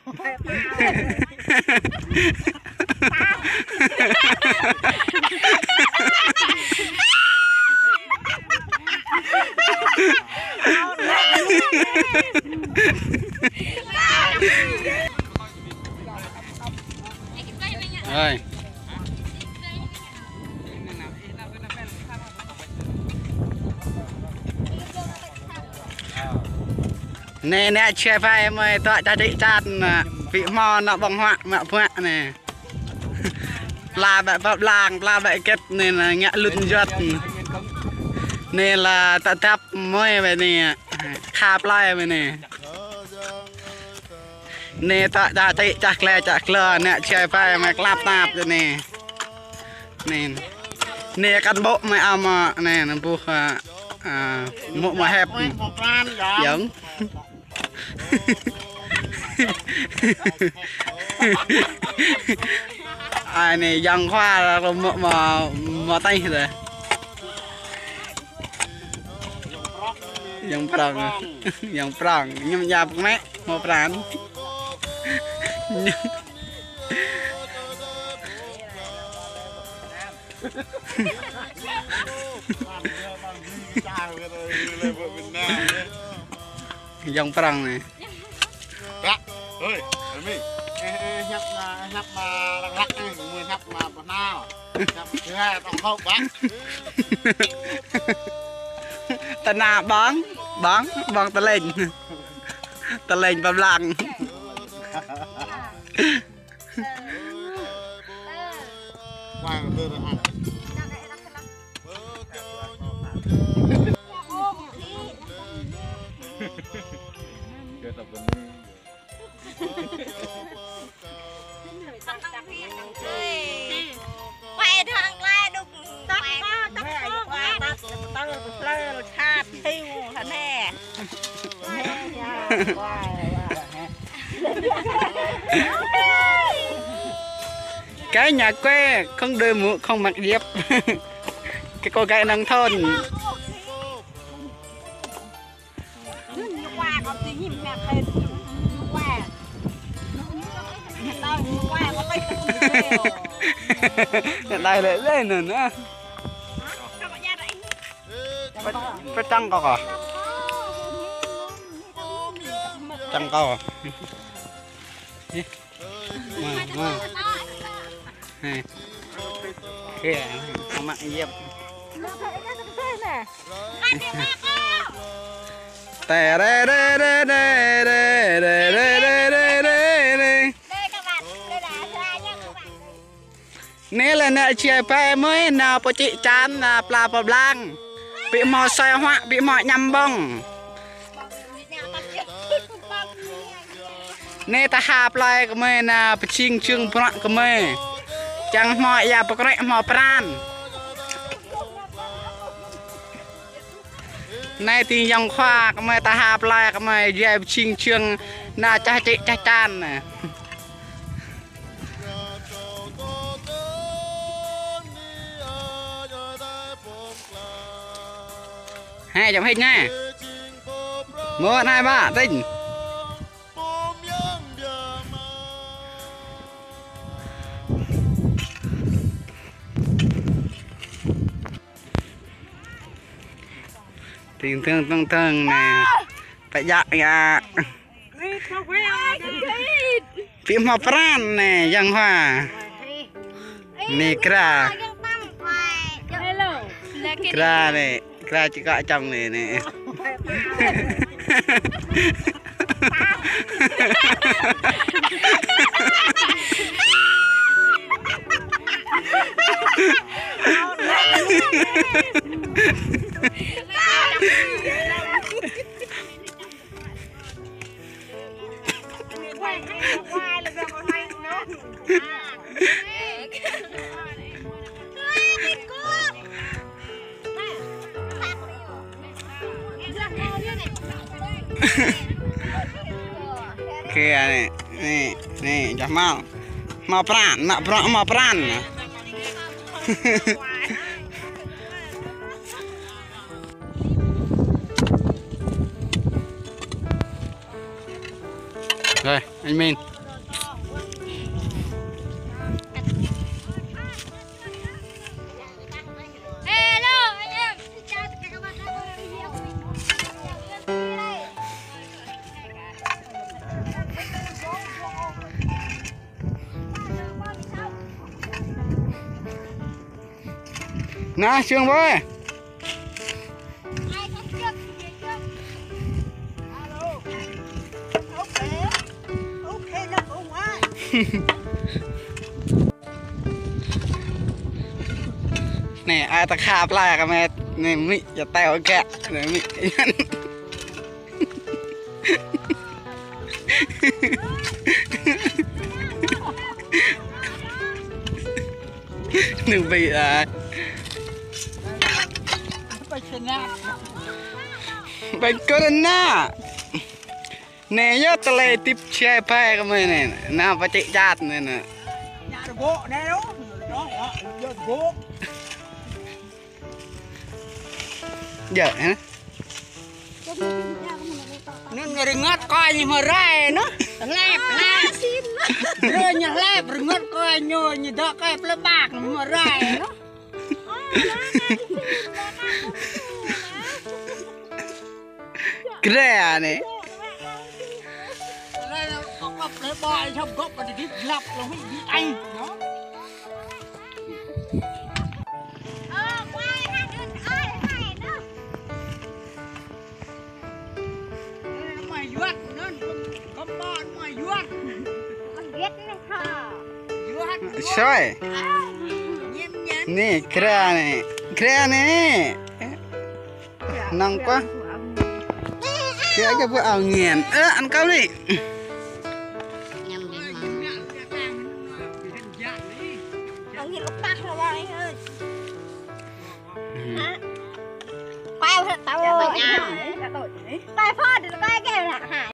Rồi. Nè nè chơi phải em ơi, tọa ta trị chát vị mò nó bong hoạ mẹ phạ nè. Là bẹ bập làng, là bẹ kết nên là ngã lụn giật. Nên là ta tap môi về nè, kháp lại về nè. Nè tọa ta trị chạc lơ nè chơi phải mẹ lạp tạp rồi nè. Nè nè cán bộ mẹ mà nè nó buộc mộ mà hẹp giống. Ai này dòng khoa là mà tay rồi dòng prong nhưng nhà mẹ một rán dòng prong này ơi nhấp mà lắc người nhấp mà nào nhấp thứ hai tổng không quá ta na bón ta lên bầm lặng quay thằng quay đục tắt lơ chát thiêu thằng nè cái nhà quê không đưa mũ không mặc dép cái cô gái nông thôn đây lại lên nữa phải trăng co à trăng co à kia không mặc dép tè đê đê đê đê đê đê đê đê đê đê nè là nè chia pe mới nào po chị chan là pla bờ lang bị mò xoay hoa bị mò nhầm bông nè ta hạp lại cái mày là chinh chương bọt cái mày chẳng mò ya bọc rẹ mò pran này thì dòng khoa cái mày ta hạp lại cái mày dẹp chinh chương là cha chị cha chan nè hai chấm hình nha 1 2 3 tinh tình thương nè phải dạ dạ phim học ran nè giang hoa nè kra này kra chỉ gọi chồng này nè kia này nè chả mau pran rồi anh Minh nè trường với nè ai ta khạp lại cả mẹ nè mịจะแตวแกะnè mị đừng bị à bệnh corona nè nhớ tao lấy tiếp che phe cái mày này nào phải chạy chát này nè giờ hả nên người ngất coi như mà rai nó lẹp rồi nhà lẹp rồi ngất coi nhồi như đó coi là bạc mà rai nó cái này gốc lấy bòi trong gốc và đi lọc là bị anh nó mày yuat nó có bọn mày yuat biết nó thở soi nè cái này nóng quá cái bữa ao nghiền ăn cơm đi Ông nhìn lúc tắt rồi anh ơi. Quay thật tao ơi. Tay phơ thì tay kêu là hại.